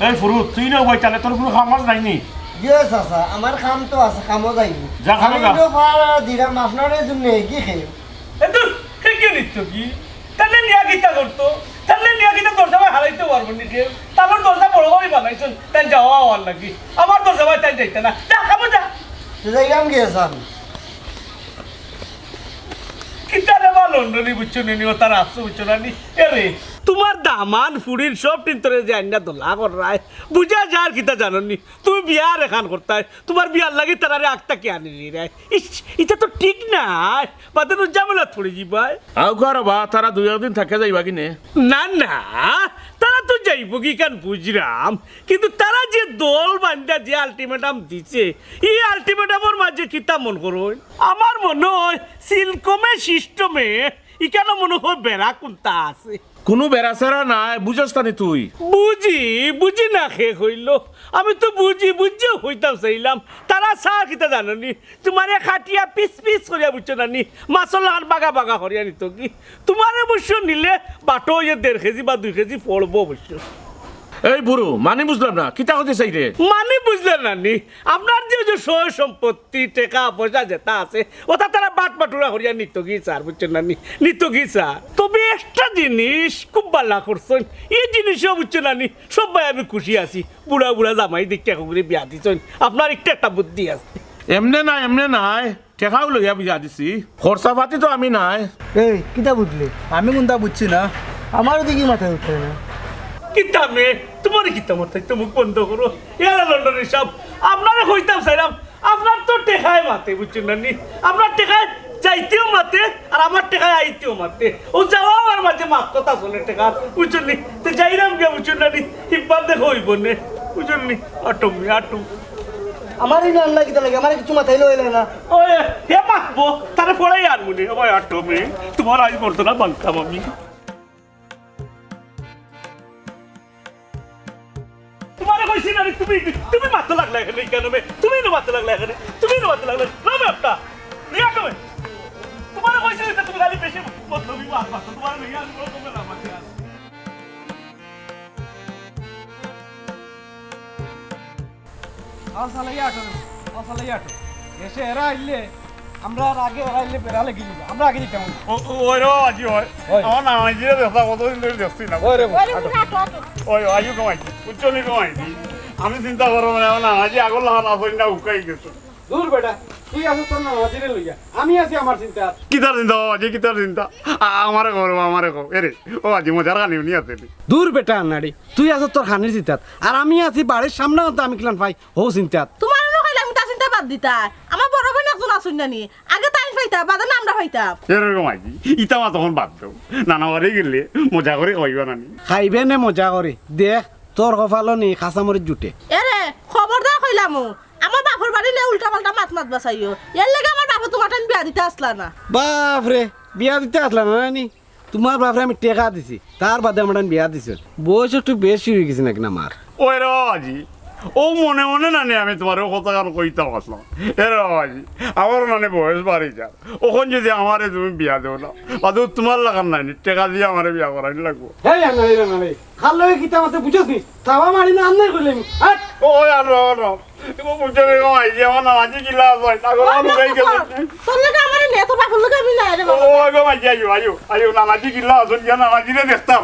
এই ফুরুত তুই না ভাই তাহলে তোর কোনো খামার নাইনি ইয়ে চাচা আমার কাম তো আছে কামও যাইনি যা খামো যা দিলাম আপনার জন্য কি খেয়ে এতো কি নিত্য কি তাহলে নিয়া গীতা করতো তাহলে নিয়া গীতা দরজা ভাই হারাইতে পারবো নি কেউ তারপর দরজা বড় করে বানাইছেন তাই যাওয়া হওয়ার লাগি আমার দরজা ভাই তাই যাইতে না যা খাবো যা যাইলাম গিয়েছান কিতারে বা লন্ডনি বুঝছো নি ও তার আসছো বুঝছো না নি এরে তোমার দামান ফুড়ির সব টিন্তরে যে আইনা দোলা কর রায় বুঝা যার কিতা জাননি তুমি বিয়া রেখান করতাই তোমার বিয়ার লাগি তারারে আক্তা কে আনি রে এটা তো ঠিক না বাদে তো ঝামেলা থড়ি যাবাই আও ঘর বা তারা 2 দিন থাকে যাইবা কিনে না না তারা তো যাইব কি কেন বুঝরাম কিন্তু তারা যে দল বান্ধা যে আলটিমেটাম দিছে এই আলটিমেটামের মাঝে কিতা মন করুন আমার মনে হয় সিলকমে সিস্টেমে ইকেন মনে হয় বেড়া কোনটা আছে কোনো বেড়াছেরা নাই বুঝস্তানি তুই বুঝি না খেয়ে হইল আমি তো বুঝে হইতাম চাইলাম তারা চা কিতা জানি তোমার খাটিয়া পিস পিস করিয়া বুঝছো না নি মাছর লাগান বাগা করিয়া নিত কি তোমার অবশ্য নিলে বাটো 1.5 কেজি বা 2 কেজি পড়বো অবশ্য এই বুড়ো মানে বুঝলাম না কিতা হতে চাই রে মানে বুঝলেন না নি আপনার যে সয় সম্পত্তি টাকা পয়সা যেটা আছে ওটা তারা বাটুরা করিয়া নিত কি স্যার বুঝছেন না নি নিত কি স্যার তবে একটা জিনিস খুব ভালো করছেন এই জিনিসও বুঝছেন না নি সবাই আমি খুশি আছি বুড়া জামাই দেখতে করে বিয়া দিচ্ছেন আপনার একটা বুদ্ধি আছে এমনে নাই টেকাও লইয়া বিয়া দিছি খরচা পাতি তো আমি নাই এই কিতা বুঝলি আমি কোনটা বুঝছি না আমারও দেখি মাথায় উঠে না কিতা মে তোমার কিতা মাথায় তো মুখ বন্ধ করো এরা লন্ডনের সব আপনারা কইতাম সাইরাম আপনার তো টেকায় মাতে বুঝছেন না নি আপনার টেকায় যাইতেও মাতে আর আমার টেকায় আইতেও মাতে ও যাওয়া আমার মাঝে মাত কথা শোনে টেকা বুঝছেন নি তো যাইরাম গিয়া বুঝছেন না নি হিব্বার দেখো হইব নে বুঝছেন নি আটম আমার এই আল্লাহ কিতা লাগে আমার কিছু মাথায় লইলে না ওই হে মাখবো তারে পড়াই আর মনে ওই আটমে তোমার আজ করতো না বাংকাম আমি তোমারে কইছি না তুমি মাথা লাগলা এখানে কেন মে তুমি না মাথা লাগলা এখানে তুমি না মাথা লাগলা না মে আপনা নিয়া কমে তোমারে কইছি না তুমি খালি বেশি মতলবি মাথা তোমার নিয়া আমি বড় কমে না মাথা এসে এরা আইলে আমরা আগে এরা আইলে বেড়া লেগে যাবো আমরা আগে দিতাম ওই রো আজি হয় আমার না আজি দেখা কতদিন ধরে দেখছি না ওই আজু কমাইছি উচ্চনি কমাইছি আমি চিন্তা করবো না আমার না আজি আগর লাগান আসল না উকাই গেছে দূর বেটা তুই আসো তোর না হাজিরে লইয়া আমি আছি আমার চিন্তা কিতার চিন্তা আজি কিতার চিন্তা আমারে করবো আমারে কো এরে ও আজি মজার গানি উনি আছে দূর বেটা নাড়ি তুই আসো তোর খানির চিন্তাত আর আমি আছি বাড়ির সামনে আমি কিলান ভাই হো চিন্তাত তোমার খাইলাম তা চিন্তা বাদ দিতা আমার বড় বোন একজন আসুন নানি আগে তাই পাইতা বাদে আমরা পাইতাম এরকম আছি ইতা মা তখন বাদ দেও নানা বাড়ি গেলে মজা করে কইবা নানি খাইবে নে মজা করে দেখ তোর কপালো নি খাসামরির জুটে এরে খবরদার কইলাম আমার বাপর বাড়িলে উল্টা পাল্টা মাত বাসাইও এর লাগে আমার বাপু তোমার টাইম বিয়া দিতে আসলা না বাপ রে বিয়া দিতে আসলাম না নানি তোমার বাপরে আমি টেকা দিছি তার বাদে আমার বিয়া দিছিল বয়স একটু বেশি হয়ে গেছে নাকি না আমার ওই রে আজি ও মনে মনে নানি আমি তোমার কথা কারণ কইতাম আসলাম এরে আজি আমার মানে বয়স বাড়ি যা ওখন যদি আমারে তুমি বিয়া দেও না বাদু তোমার লাগান নাই টাকা দিয়ে আমারে বিয়া করাই লাগবো হেই আনাই রে নালে খালো কিতা মতে বুঝছ নি তাওয়া মারি না আন্নাই কইলাম হাট ওই আর তুমি বুঝতে রে কমাই যে আমার নামাজি কিলা আছে তাগো আমি গাই গেছে তোর লাগে আমার নে তো বাপর লাগে আমি না রে বাবা ও গো মাই যাইও আয়ো নামাজি কিলা আছে যে নামাজি রে দেখতাম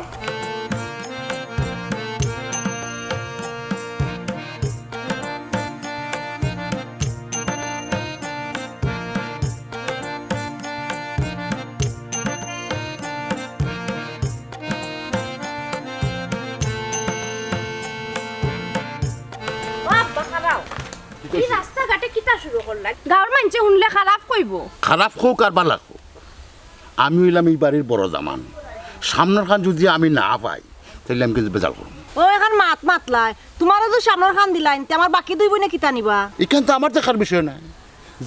এই রাস্তাঘাটে কিতা শুরু করলা গাঁর মানুষে শুনলে খারাপ কইব খারাপ হোক আর বালা হোক আমি হইলাম এই বাড়ির বড় জামান সামনের খান যদি আমি না পাই তাহলে আমি কিন্তু বেজাল করব ও এখন মাতলাই তোমারও তো সামনের খান দিলাইন তে আমার বাকি দুই বোনে কিতা নিবা এখান তো আমার দেখার বিষয় নাই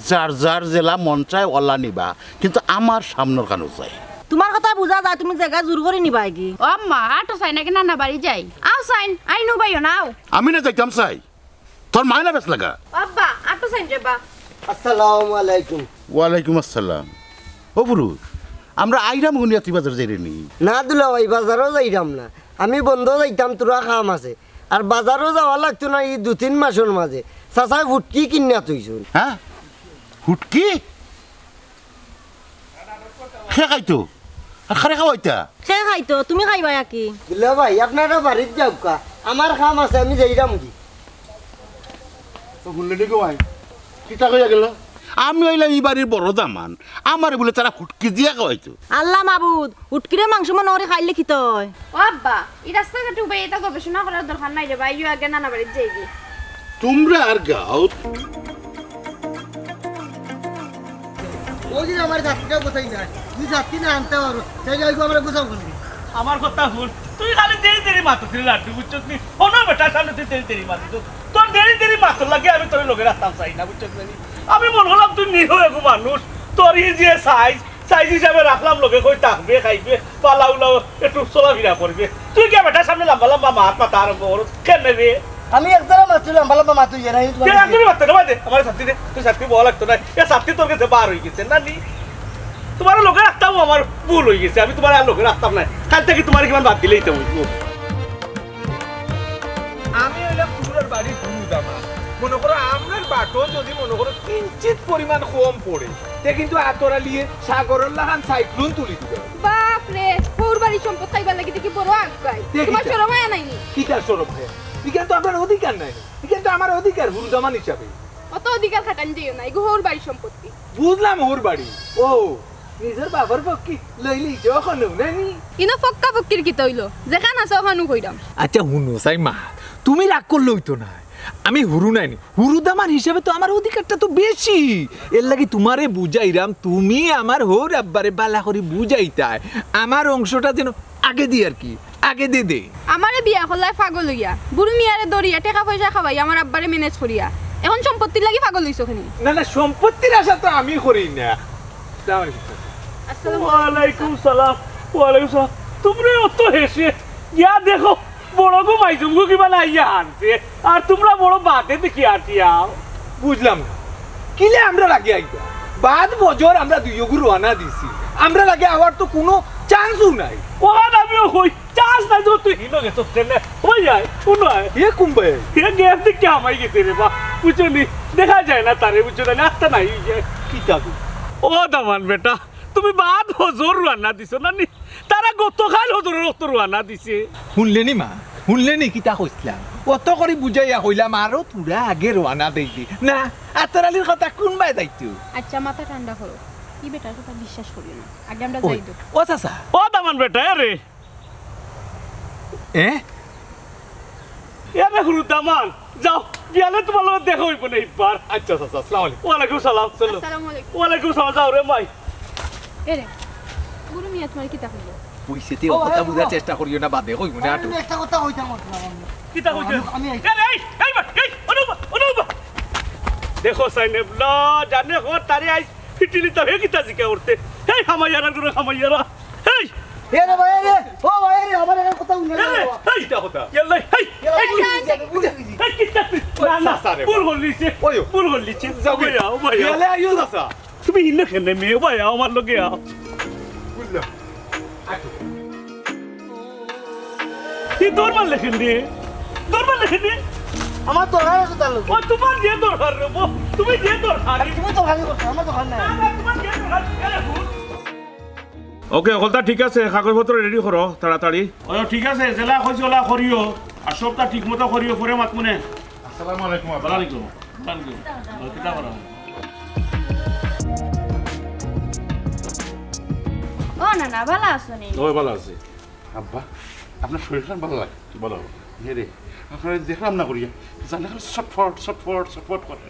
যার যার জেলা মন চায় ওলা নিবা কিন্তু আমার সামনের খানও চাই তোমার কথা বুঝা যায় তুমি জায়গা জোর করে নিবা কি ও আম্মা আটো চাই নাকি নানা বাড়ি যাই আও সাইন আই নো বাইও নাও আমি না যাইতাম চাই তোর মায়না বেশ লাগা আব্বা আটো সাইন যাবা আসসালামু আলাইকুম ওয়ালাইকুম আসসালাম ও বুড়ু আমরা আইরাম গুনিয়াতি বাজার যাই নি না দুলা ভাই বাজারও যাইতাম না আমি বন্ধ যাইতাম তোরা কাম আছে আর বাজারও যাওয়া লাগতো না এই 2-3 মাসের মাঝে চাচাই ফুটকি কিনা তুইছুন হ্যাঁ হুটকি খে খাইতো আর খারে খাওয়াইতা সে খাইতো তুমি খাইবা কি বুঝলা ভাই আপনারা বাড়িতে যাও কা আমার কাম আছে আমি যাইরাম কি তো বললে দেখো ভাই কিতা কইয়া গেল আমি হইলাম এই বাড়ির বড় দামান আমার বলে তারা হুটকি দিয়া খাওয়াইতো আল্লাহ মাবুদ উটকিরে মাংস মনে করে খাইলে কি তয় ও আব্বা এই রাস্তাঘাটে উবে এটা গবেষণা করার দরকার নাই রে ভাই আগে নানা বাড়িতে যাইবি তোমরা আর গাও ওই যে আমার যাত্রীটা কোথায় যায় তুই যাত্রী না আনতে পারো সেই জায়গায় আমরা বুঝাও করবি আমার কথা শুন তুই খালি দেরি দেরি মাতছিস লাড্ডু বুঝছিস নি অন্য বেটার সামনে তুই দেরি দেরি মাতিস তোর দেরি দেরি মাতর লাগে আমি তোর লোকের রাখতাম চাই না বুঝছিস নি আমি মনে হলাম তুই নিরহ এক মানুষ তোর এই যে সাইজ হিসাবে রাখলাম লোকে কই থাকবে খাইবে পালা উলাও একটু চলাফেরা করবে তুই কে বেটার সামনে লম্বা লম্বা মাত মাথা আরম্ভ করো কেন রে আমি একজনের মারছিলাম ভালো মাতুই যাই কে একদমই মারতে না দে আমার ছাত্রী দে তুই ছাত্রী বলা লাগতো না এ ছাত্রী তোর কাছে বার হয়ে গেছে না নি তোমার লোকে রাখতাম আমার ভুল হয়ে গেছে আমি তোমার আর লোকে রাখতাম না কাল থেকে তোমার কিমান বাদ দিলেই তো বুঝবো আমি হইলাম তোমার বাড়ি দামা মনে করো আমরার বাটো যদি মনে করো কিঞ্চিত পরিমাণ কম পড়ে তে কিন্তু আতরা লিয়ে সাগরের লাহান সাইক্লোন তুলি দিবে বাপ রে ওর বাড়ি সম্পদ খাইবার লাগি দেখি বড় আগাই তোমার শরম হয় নাইনি কিটার সরব ভাই ইখান তো আপনার অধিকার নাই ইখান তো আমার অধিকার হুরুদামান হিসাবে অত অধিকার খাটান দিও না এগো ওর বাড়ি সম্পত্তি বুঝলাম ওর বাড়ি ও নিজের বাবার পক্ষে লইলি যখন নানি ইনো ফক্কা ফক্কির কি তইলো যেখান আছে ওখানু কইরাম আচ্ছা হুনো সাই মা তুমি রাগ করলে হইতো না আমি হুরু নাইনি হুরু দামান হিসেবে তো আমার অধিকারটা তো বেশি এর লাগি তোমারে বুঝাইরাম তুমি আমার হোর আব্বারে বালা করে বুঝাইতাই আমার অংশটা যেন আগে দি আর কি আগে দে দে আমারে বিয়া হলাই পাগল হইয়া বুড়ি মিয়ারে দরিয়া টাকা পয়সা খাওয়াই আমার আব্বারে ম্যানেজ করিয়া এখন সম্পত্তির লাগি পাগল হইছো খানি না না সম্পত্তির আশা তো আমি করি না ওয়ালাইকুম সালাম ওয়ালাইকুম সালাম তোমরা অত হেসে ইয়া দেখো বড় গো মাইজুমগো কিবা না ইয়া আনছে আর তোমরা বড় বাতে দেখি আটিয়াও বুঝলাম না কিলে আমরা লাগে আইবা বাদ বজর আমরা দুইগু রওনা দিছি আমরা লাগে আবার তো কোনো চান্সও নাই ওখানে আমিও হই চান্স নাই তো তুই হিলো গেছো ট্রেনে হই যায় শুনো এ কুম্বে এ গ্যাস দিকে আমাই গেছে রে বা বুঝছো নি দেখা যায় না তারে বুঝছো না একটা নাই কি থাকু ও দামান বেটা তুমি বাদ হজর রান্না দিছো না নি তারা গতকাল হজরের রক্ত রান্না দিছে শুনলেনি মা শুনলেনি কিতা কইছিলাম অত করে বুঝাইয়া কইলাম আরো তোরা আগে রওনা দেইলি না আতরালির কথা কোনবাই যাইতো আচ্ছা মাথা ঠান্ডা করো কি বেটার কথা বিশ্বাস করিও না আগে আমরা যাই তো ও চাচা ও দামান বেটা রে এ এরে হুরু দামান যাও বিয়ালে তোমার লোক দেখা হইব না এইবার আচ্ছা চাচা আসসালামু আলাইকুম ওয়ালাইকুম সালাম চলো আসসালামু আলাইকুম ওয়ালাইকুম সালাম যাও রে মাই এরে বুড়ি মিয়া তোমার কি তাকলো পয়সাতে ও কথা বুঝার চেষ্টা করিও না বাদে কইব না আটো একটা কথা কইতাম আমি কিতা কইছে আমি এই বা এই অনুবা দেখো সাইনে না জানে হো তারে আই ফিটিলি তো হে কিতা জিকা করতে এই হামাইয়ারা গুলো হামাইয়ারা এই এ রে ভাই রে ও ভাই রে আমার একটা কথা উনি এই কিতা কথা ইয়াল্লা এই এই কিতা না না ভুল হলিছে ভুল হলিছে যাও যাও ভাই ইয়ালে আইও চাচা তুমি হিন্নে খেনে মে ভাই আমার লগে আও বুঝলাম কি দরবার লেখেন দে আমার দরকার আছে তার লোক ও তোমার যে দরকার রে তুমি যে দরকার তুমি তো ভালো করছো আমার দোকান নাই তোমার যে দরকার এরে ভুল ওকে হলতা ঠিক আছে কাগজপত্র রেডি করো তাড়াতাড়ি ও ঠিক আছে জেলা কইছি ওলা করিও আর সবটা ঠিক মতো করিও পরে মাতমুনে আসসালামু আলাইকুম ওয়ালাইকুম ওয়ালাইকুম কিতা করা ও না না ভালো আছো নি ওই ভালো আছে আব্বা আপনার শরীরটা ভালো লাগে বলো হে রে আপনারা দেখলাম না করিয়া জানে সটফট করে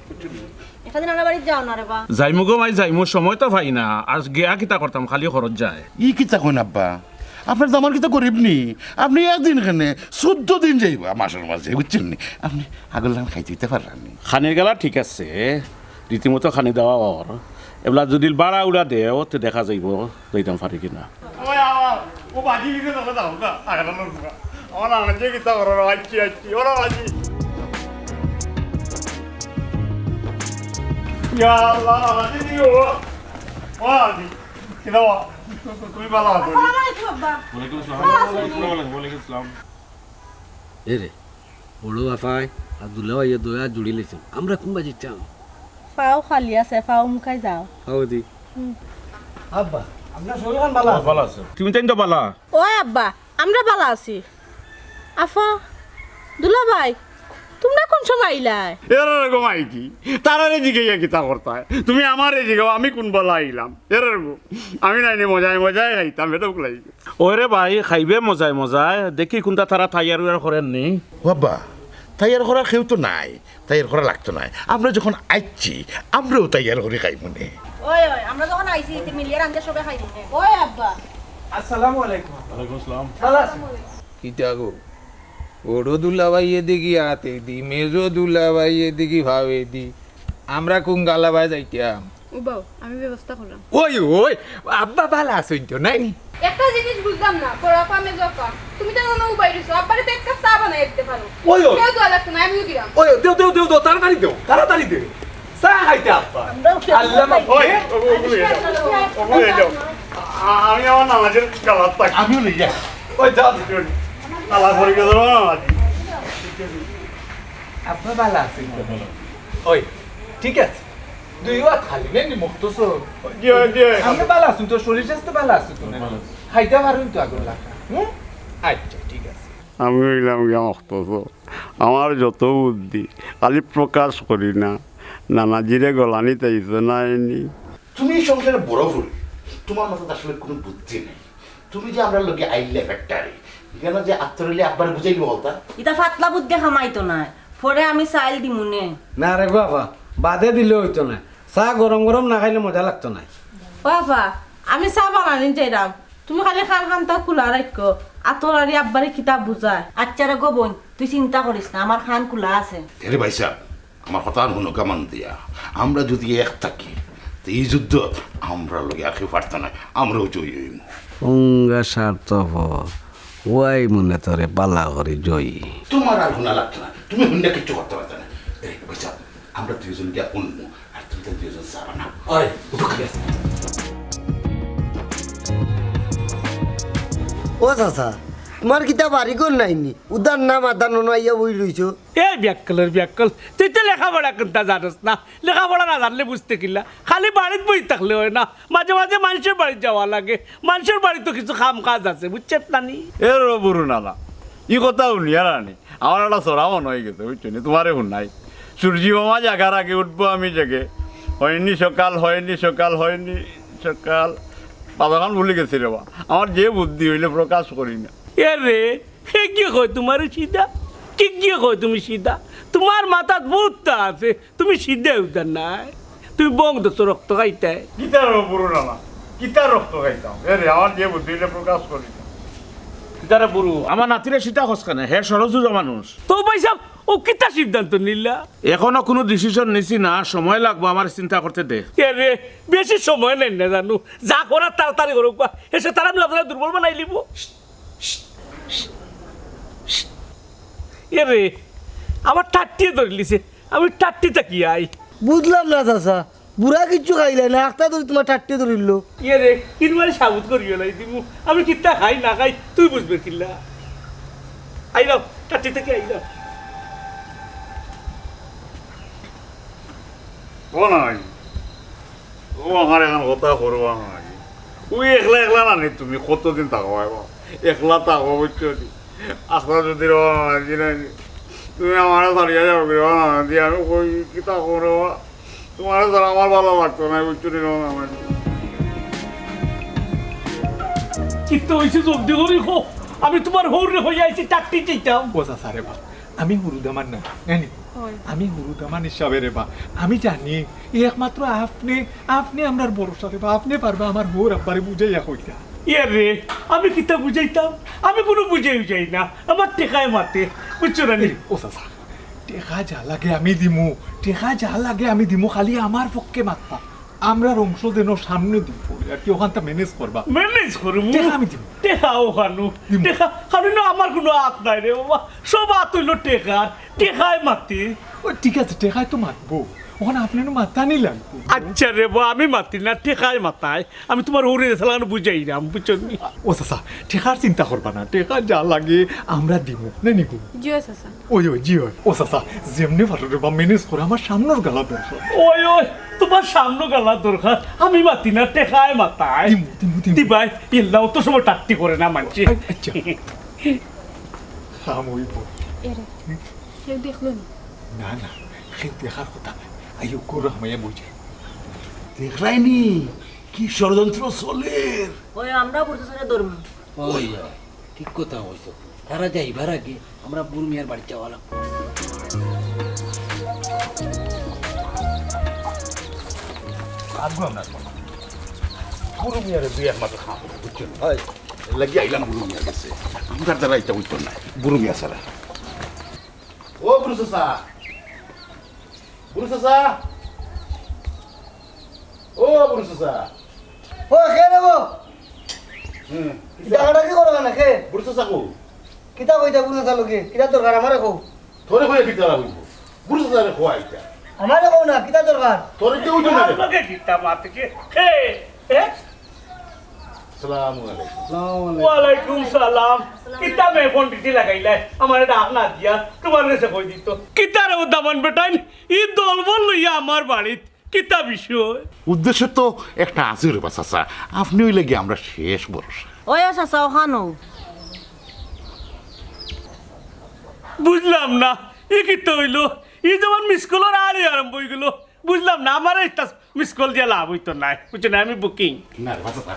একটা দিন আমরা বাড়িতে যাও না রে বা যাইমু গো মাই যাইমু সময় তো পাই না আর গিয়া কিতা করতাম খালি খরচ যায় ই কিতা কইন আব্বা আপনার তো আমার কিতা গরিব নি আপনি একদিন কেনে 14 দিন যাইবা মাসের মাঝে বুঝছেন নি আপনি আগল লান খাইতে দিতে পারলেন নি খানির গেলা ঠিক আছে রীতিমতো খানি দেওয়া ওর এবার যদি বাড়া উড়া দেও তো দেখা যাইব যাইতাম পারি কিনা ও বাজি দিতে না দাও না আগলা না ওরা আনজে কিতা করো আচ্ছি ওরা বাজি ইয়া আল্লাহ বাজি দিও বাজি কিনা তুমি ভালো আছো আসসালামু আলাইকুম আব্বা ওয়ালাইকুম আসসালাম ওয়ালাইকুম আসসালাম এ রে বড় বাপাই আর দুলা ভাইয়া দয়া জুড়ি লেছেন আমরা কোন বাজির চাম পাও খালি আছে পাও মুখাই যাও হাও দি আব্বা আমরা সবাই ভালো ভালো আছে তুমি তাই তো বালা ওই আব্বা আমরা ভালো আছি আফা দুলা ভাই তোমরা কোন সময় আইলাই এর এরকম আইকি তারারে জিজ্ঞাসা কিতা করতা তুমি আমারে জিজ্ঞাও আমি কোন বলা আইলাম এর এরকম আমি নাইনি মজায় মজায় খাইতাম এটা লাগি ওরে ভাই খাইবে মজায় মজায় দেখি কোনটা তারা তাইয়ার করেন নি বাবা তাইয়ার করা কেউ তো নাই তাইয়ার করা লাগতো নাই আমরা যখন আইছি আমরাও তাইয়ার করে খাই মনে ওই ওই আমরা যখন আইছি মিলিয়ে রান্ধে সবে খাই দিনে ওই আব্বা আসসালামু আলাইকুম ওয়ালাইকুম আসসালাম কিতা গো বড় দুলাভাই এদিকে হাতে দি মেজো দুলাভাই এদিকে ভাবে দি আমরা কোন গালাবাই যাইতাম ও বাউ আমি ব্যবস্থা করলাম ওই ওই আব্বা ভালো আছেন তো নাই একটা জিনিস বুঝলাম না পড়াপা মে জপা তুমি তো নন উপায় দিছো আব্বারে তো এক কাপ চা বানাই দিতে পারো ওই ওই কেউ তো লাগতো না আমিও দিলাম ওই দেও দেও দেও তাড়াতাড়ি দেও তাড়াতাড়ি দেও চা খাইতে আব্বা আল্লাহ ওই ওগুলো যাও আমি আমার নামাজের কালার থাকি আমিও লই যাই ওই যাও কালা করে গেল আব্বা ভালো আছেন তো ওই ঠিক আছে দুই হাত খালি নেই মুক্ত সো আমি ভালো আছি তো শরীর স্বাস্থ্য ভালো আছে তো খাইতে পারুন তো আগুন লাগা আচ্ছা ঠিক আছে আমি হইলাম গিয়া মস্ত আমার যত বুদ্ধি খালি প্রকাশ করি না নানাজিরে গলানি তাইছো না এনি তুমি এই সংসারে বড় ভুল তোমার মাথায় আসলে কোনো বুদ্ধি নেই তুমি যে আমরা লোকে আইলে ফ্যাক্টরি কেন যে আত্মরলি আব্বার বুঝাইবো বলতা ইতা ফাতলা বুদ্ধি খামাইতো না পরে আমি চাইল দিমুনে না রে বাবা বাদে দিলে হইতো না চা গরম গরম না খাইলে মজা লাগতো না ও আফা আমি চা বানানি যাইরাম তুমি খালি খান খানটা খোলা রাখো আতর আর আব্বারে কিতাব বুঝায় আচ্ছা রে গোবন তুই চিন্তা করিস না আমার খান খোলা আছে আরে ভাই সাহেব আমার কথা শুনো কেমন দিয়া আমরা যদি এক থাকি তো এই যুদ্ধ আমরা লোকে আঁকে পারতো না আমরাও জয়ী হইম অঙ্গা স্বার্থপ ওয়াই মনে তোরে পালা করে জয়ী তোমার আর শোনা লাগতো না তুমি হুন্ডা কিচ্ছু করতে পারতো না এই ভাই সাহেব আমরা দুইজন গিয়া শুনবো আর তুমি তো দুইজন যাবা না ওই উঠো খালি আছে ও চাচা তোমার কিতা বাড়ি কোন নাইনি উদার নাম আদান আইয়া বই রইছো এই ব্যাকল তুই তো লেখাপড়া কোনটা জানোস না লেখাপড়া না জানলে বুঝতে কিলা খালি বাড়িতে বই থাকলে হয় না মাঝে মাঝে মানুষের বাড়ি যাওয়া লাগে মানুষের বাড়ি তো কিছু কাম কাজ আছে বুঝছেন না নি এর বুড়ো নালা ই কথা শুনিয়া রানি আমার একটা চড়া মন হয়ে গেছে বুঝছো নি তোমারে শুনাই সূর্যি মামা জাগার আগে উঠবো আমি জেগে হয়নি সকাল হয়নি সকাল হয়নি সকাল পাতাখান ভুলে গেছি রে বা আমার যে বুদ্ধি হইলে প্রকাশ করি না এ রে হে কি কয় তোমার সিধা কি কি কয় তুমি সিধা তোমার মাথাত ভূতটা আছে তুমি সিধে উঠার নাই তুমি বং দোষ রক্ত খাইতে গীতার বুড়ো নালা গীতার রক্ত খাইতাম এরে আমার যে বুদ্ধি হইলে প্রকাশ করি না তারা বুড়ু আমার নাতিরে সীতা খসকানে হে সরজুজা মানুষ তো পয়সা ও কিতা সিদ্ধান্ত নিলা এখনো কোনো ডিসিশন নিছি না সময় লাগবো আমার চিন্তা করতে দে এ রে বেশি সময় নেই না জানো যা করার তাড়াতাড়ি করুক এসে তারা আমি আপনার দুর্বল বানাই লিব এ রে আমার টাট্টিয়ে ধরলিছে আমি টাট্টিটা কি আই বুঝলাম না চাচা বুড়া কিচ্ছু খাইলে না একটা ধরে তোমার টাট্টে ধরিল এ রে কিনবারে সাবুত করিও নাই দিমু আমি কিতা খাই না খাই তুই বুঝবে কিল্লা আইলাম টাট্টি থেকে আইলাম ও নাই ও আমার এখন কথা করবো নাই ওই একলা একলা না নেই তুমি কতদিন থাকো একলা থাকো বুঝছো আস্তা যদি তুমি আমার দাঁড়িয়ে যাও দিয়ে আমি কই কিতা করো তোমার ধর আমার ভালো লাগতো না বুঝছো আমার কিন্তু হয়েছে জলদি করি হো আমি তোমার হৌরে হয়ে আইছি টাট্টি চাইতাম বোঝা সারে বা আমি হুরুদামান না জানি আমি হুরুদামান হিসাবে রে বা আমি জানি একমাত্র আপনি আমার ভরসা রে বা আপনি পারবা আমার হোর আব্বারে বুঝাইয়া কইতা ইয়ে রে আমি কিতা বুঝাইতাম আমি কোনো বুঝাই যাই না আমার টেকায় মাতে বুঝছো না নি ও চাচা টেকা যা লাগে আমি দিমু খালি আমার পক্ষে মাতবা আমরার অংশ যেন সামনে দিব আর কি ওখানটা ম্যানেজ করবা ম্যানেজ করবো টেকা আমি দিব টেকাও খানু টেকা খানু না আমার কোনো হাত নাই রে বাবা সব হাত হইলো টেকার টেকায় মাতে ও ঠিক আছে টেকায় তো মাতবো ওখানে আপনার মাথা নিলাম আচ্ছা রে বা আমি মাতি না টেকায় মাতায় আমি তোমার হরে সালানো বুঝাইলাম বুঝছো নি? ও চাচা টেকার চিন্তা করবা না টেকা যা লাগে আমরা দিব না নিব জিও চাচা ওই জি হয় ও চাচা যেমনি পারে বা ম্যানেজ করে আমার সামনের গালা দরকার ওই ওই তোমার সামনে গালা দরকার আমি মাতি না টেকায় মাতায় দিবাই এল্লাও তো সময় টাট্টি করে না মানছি আচ্ছা খাম হইব এরে কেউ দেখলো না না সে দেখার কথা নাই আইও করে আমায় বুঝে দেখলাইনি কি ষড়যন্ত্র চলে ওই আমরা বুড়ো সাথে ধরবো ওই ঠিক কথা হইছো তারা যাইবার আগে আমরা বুড়ো মিয়ার বাড়ি যাওয়া লাগবে আসবো আমরা বুড়ো মিয়ারে দুই এক মাত্র খাবো বুঝছেন লাগি আইলাম বুড়ো মিয়ার কাছে আমার দ্বারা এটা হইতো না বুড়ো মিয়া ছাড়া ও বুড়ো চাচা বুড়ো চাচা ও বুড়ো চাচা ও খে নেবো টাকাটা কি করবে না খে বুড়ো চাচা কো কিতা কইতা বুঝে চালো কি কিতা দরকার আমারে কও তোরে কয়ে কি তারা হইব বুড়ো চাচারে খোয়া এটা আমারে কও না কিতা দরকার তোরে কেউ তো না আপনাকে গীতা মাতিকে হে হে আসসালামু আলাইকুম ওয়ালাইকুম সালাম কিতা মে ফোন দিতে লাগাইলে আমারে ডাক না দিয়া তোমার কাছে কই দিত কিতা রে দামান বেটাইন ই দলবল লইয়া আমার বাড়িত কিতা বিষয় উদ্দেশ্য তো একটা আছে রে চাচা আপনি হইলে গিয়ে আমরা শেষ ভরসা ওই চাচা ওখানো বুঝলাম না ই কিতা হইলো ই যেমন মিস কলর আরে আরম্ভ হই গেল বুঝলাম না আমার একটা মিস কল দিয়ে লাভ হইতো না বুঝছেন আমি বুকিং না রে চাচা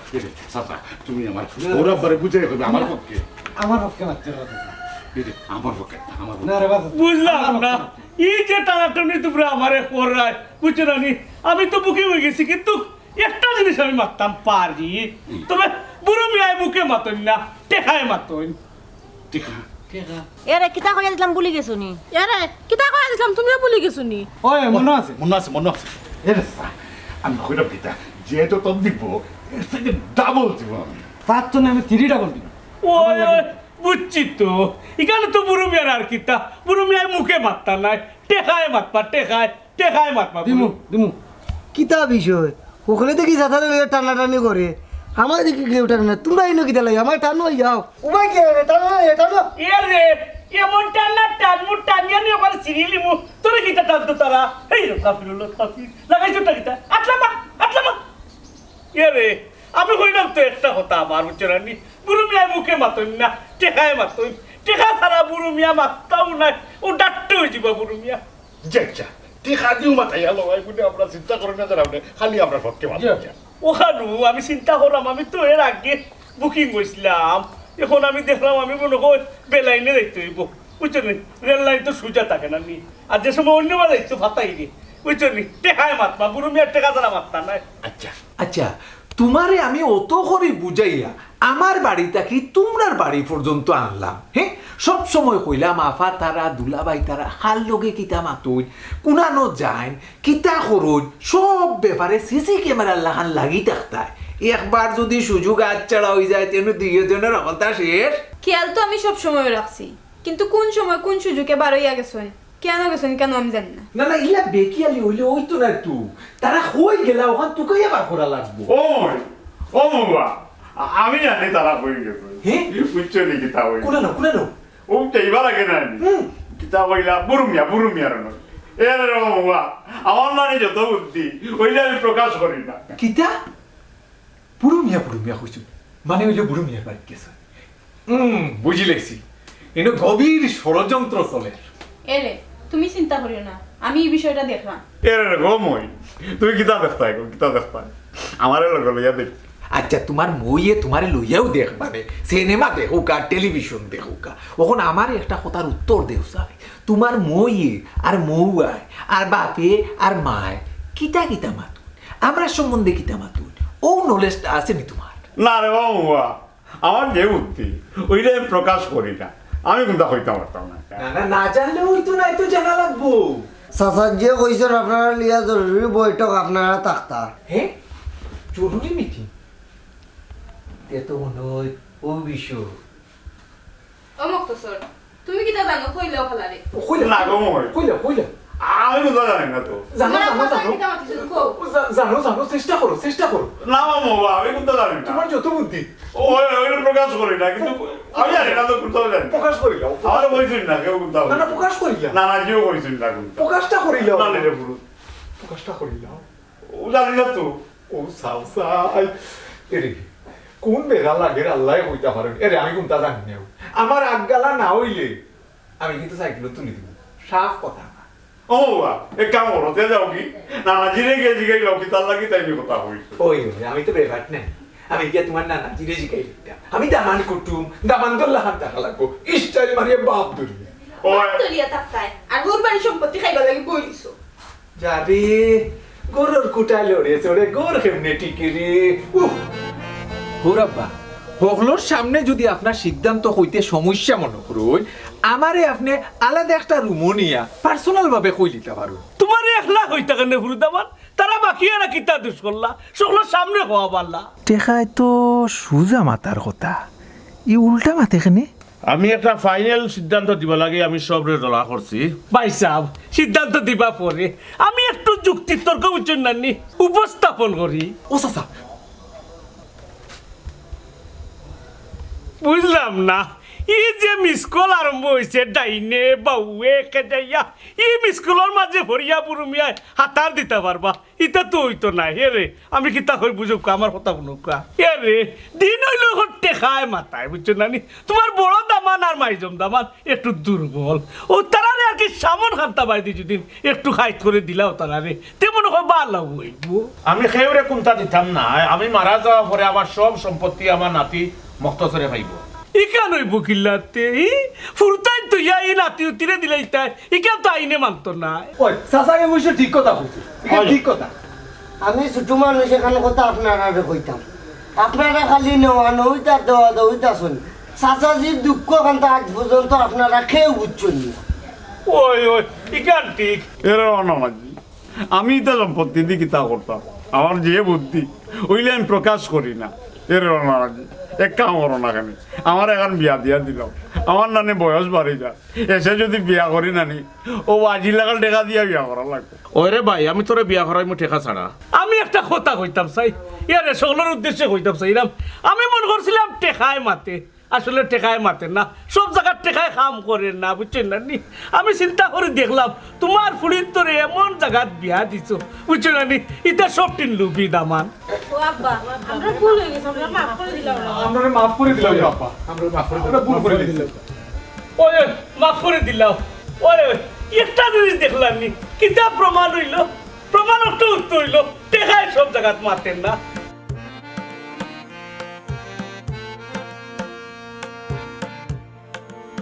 চাচা তুমি আমার ওরা বারে বুঝাই হবে আমার পক্ষে আমার পক্ষে মারতে হবে আমার পক্ষে আমার না রে বাবা বুঝলাম না এই যে টানাটানি তোমরা আমারে করায় বুঝছো না নি আমি তো বুকিং হয়ে গেছি কিন্তু একটা জিনিস আমি মারতাম পারি তবে বুড়ো মিয়ায় বুকে মাতন না টেকায় মাতন ঠিক এরে কিতা কইয়া দিলাম ভুলি গেছো নি এরে কিতা কইয়া দিছিলাম তুমিও ভুলি গেছো নি ওই মনে আছে মনে আছে এরে চাচা আমি কইলাম কিতা যেহেতু তোর দিব এর থেকে ডাবল দিব আমি তার জন্য আমি 3 ডাবল দিব ওই বুঝছি তো এখানে তো বুড়ো মিয়ার আর কিতা বুড়ো মিয়ায় মুখে মারতা নাই টেকায় মাতবা টেকায় মাতবা দিমু কিতা বিষয় ওখানে দেখি যাতারে লইয়া টানাটানি করে আমার দেখি কেউ টানে না তোমরা ইনো কিতা লাগে আমার টানো যাও উবাই কে টানো টানো এরে এমন টান্না টানমু টানিয়া নিয়ে আমার সিরিলি মু তোরে কিতা টানতো তারা এই রে কাফিরুল কাফির লাগাইছো টাকিতা আটলামা এরে আমি কইলাম তো একটা কথা আমার উচ্চারণি বুড়ো মিয়া মুখে মাতন না টেকায় মাতন টেকা ছাড়া বুড়ো মিয়া মাততাও নাই ও ডাট্টে হয়ে যাবা বুড়ো মিয়া যা টিকা দিও মাথায় আলো ভাই বুঝে আমরা চিন্তা করি না জানাবো খালি আমরা পক্ষে মাথা ওখানো আমি চিন্তা করলাম আমি তো এর আগে বুকিং করছিলাম এখন আমি দেখলাম আমি মনে করি বেলাইনে দেখতে হইব বুঝছো নি রেল লাইন তো সোজা থাকে না নি আর যে সময় অন্য বেলা দেখতো ফাতাই নি বুঝছো নি টেকায় মাতবা বুড়ো মিয়ার টেকা ছাড়া মাততা নাই আচ্ছা তোমারে আমি অত করে বুঝাইয়া আমার বাড়িটা কি তোমরার বাড়ি পর্যন্ত আনলাম হ্যাঁ সব সময় কইলাম আফা তারা দুলাবাই তারা হাল লগে কিতা মাতুই কুনানো যায় কিতা করুন সব ব্যাপারে সিসি ক্যামেরা লাগান লাগি থাকতায় একবার যদি সুযোগ আজ ছাড়া হয়ে যায় তেন দুইজনের অবস্থা শেষ খেয়াল তো আমি সব সময় রাখছি কিন্তু কোন সময় কোন সুযোগে বার হইয়া গেছেন কেন গেছেন কেন আমি জানি না না না ইলা বেকিয়ালি হইলে ওই তো না একটু তারা হই গেলা ওখান তোকে আবার করা লাগবো ও বাবা আমি জানি তারা হয়ে গেছে হ্যাঁ বুঝছো নি কিতা হই কুনানো ও এইবার আগে না কিতা হইলা বুড়ো মিয়ার নয় এর বাবা আমার মানে যত বুদ্ধি ওইটা আমি প্রকাশ করি না কিতা বুড়ো মিয়া কইছো মানে হইলে বুড়ো মিয়ার বাড়ি গেছে বুঝি লেছি এটা গভীর ষড়যন্ত্র চলে এরে তুমি চিন্তা করিও না আমি এই বিষয়টা দেখলাম এর গমই তুমি কিতা দেখতাই কিতা দেখতাই আমারে লগে লইয়া দেখ আচ্ছা তোমার মইয়ে তোমারে লইয়াও দেখবানে সিনেমা দেখুকা টেলিভিশন দেখুকা ওখন আমার একটা কথার উত্তর দেও চাই তোমার মইয়ে আর মৌয়ায় আর বাপে আর মায় কিতা মাতুন আমরা সম্বন্ধে কিতা মাতুন ও নলেজটা আছে নি তোমার না রে বাবা আমার যে বুদ্ধি ওইটা আমি প্রকাশ করি না আমি কিন্তু হইতাম পারতাম না না জানলে হইতো না এত জানা লাগবো চাচা যে কইছেন আপনারা লিয়া জরুরি বৈঠক আপনারা থাকতা হ্যাঁ জরুরি মিটিং এত মনে হয় ও বিষয় ও মুক্তসর তুমি কিতা জানো কইলেও খালারে কইলে না গো মই কইলে আমি কোথা জানি না তো জানো জানো জানো চেষ্টা করো না মামু আমি কোথা জানি না তোমার যত বুদ্ধি ওই প্রকাশ করি না কিন্তু আমি জানি না তো কোথাও জানি প্রকাশ করিলাও আমার কইছেন না কেউ কোথাও না প্রকাশ করিলা না না কেউ কইছেন না কোথাও প্রকাশটা করিলাও জানি রে পুরো প্রকাশটা করিলাও ও জানি না তো ও সাউসাই এরে কোন বেড়া লাগে আল্লাহ হইতে পারে এরে আমি কোনটা জানি না আমার আজ্ঞালা না হইলে আমি কিন্তু সাইকেল তুলি দিব সাফ কথা ও বাবা এক কাম করো তে যাও কি নানা জিরে গিয়ে জিগাই লাও কি তার লাগি তাই কথা হইছে ওই আমি তো বেবাট নাই আমি গিয়ে তোমার নানা জিরে জিগাই আমি দামান কুটুম দামান দল্লা হাত টাকা লাগবো স্টাইল মারিয়ে বাপ ধরি ওই তলিয়া তাকায় আর ওর বাড়ি সম্পত্তি খাইবা লাগি বইছো যারে গরুর কুটাই লড়েছে ওরে গর কেমনে টিকে রে হোরাব্বা হগলোর সামনে যদি আপনার সিদ্ধান্ত হইতে সমস্যা মনে করুন আমারে আপনি আলাদা একটা রুমও নিয়া পার্সোনাল ভাবে কই দিতে পারুন তোমার একলা হইতা কেন ফুরুদামান তারা বাকি আর কিতা দুষ করলা সকলের সামনে হওয়া পারলা টেকায় তো সুজা মাতার কথা ই উল্টা মাতে কেনে আমি একটা ফাইনাল সিদ্ধান্ত দিব লাগে আমি সবরে দলা করছি ভাই সাহেব সিদ্ধান্ত দিবা পরে আমি একটু যুক্তি তর্ক বুঝছেন নানি উপস্থাপন করি ও চাচা বুঝলাম না এই যে মিসকল আরম্ভ হয়েছে ডাইনে বাউয়ে কেজাইয়া এই মিসকলের মাঝে ভরিয়া বুরুমিয়ায় হাতার দিতে পারবা ইটা তো হইতো না হে রে আমি কি তা কই বুঝুক আমার কথা বুনুকা হে রে দিন হইলো হট্টে খায় মাথায় বুঝছো নানি তোমার বড় দামান আর মাইজম দামান একটু দুর্বল ও তারারে আর কি সামন খান্তা বাই দি যদি একটু খাইত করে দিলাও তারারে তেমন হয় ভালো হইব আমি খেউরে কোনটা দিতাম না আমি মারা যাওয়া পরে আমার সব সম্পত্তি আমার নাতি মক্তসরে পাইব ইকান হইব কিল্লাতে ফুরতাই তো ইয়া এই নাতি উতিরে দিলাই তাই ইকান তো আইনে মানত না ওই চাচাকে বসে ঠিক কথা কইছে ঠিক কথা আমি ছোট মানুষ এখানে কথা আপনারা কইতাম আপনারা খালি নেওয়া নইতা দেওয়া দইতাছুন চাচাজির দুঃখ কান্তা আজ পর্যন্ত আপনারা খেয়ে বুঝছেন না ওই ওই ইকান ঠিক এরা অনামাজি আমি তো সম্পত্তি দিয়ে কিতা করতাম আমার যে বুদ্ধি ওইলে আমি প্রকাশ করি না এর অনামাজি এক কাম করো না কেন আমার এখন বিয়া দিয়া দিলাম আমার নানি বয়স বাড়ি যা এসে যদি বিয়া করি নানি ও আজি লাগাল টেকা দিয়া বিয়া করা লাগবে ওরে ভাই আমি তোরে বিয়া করাই মু ঠেকা ছাড়া আমি একটা কথা কইতাম চাই ইয়ারে সকলের উদ্দেশ্যে কইতাম চাইলাম আমি মনে করছিলাম টেকায় মাতে আসলে টেকায় মাতে না সব জায়গার টেকায় কাম করে না বুঝছেন না নি আমি চিন্তা করে দেখলাম তোমার ফুলির তোরে এমন জায়গাত বিয়া দিছো বুঝছো না নি এটা সব টিন লুবি দামান ও আব্বা আমরা ভুল হয়ে গেছে আমরা মাফ করে দিলাম না আমরা মাফ করে দিলাম আপা আমরা মাফ করে দিলাম ভুল করে দিলাম ওই মাফ করে দিলাম ওই একটা জিনিস দেখলাম নি কিতা প্রমাণ হইল প্রমাণ একটু উত্তর হইল টেকায় সব জায়গাত মাতেন না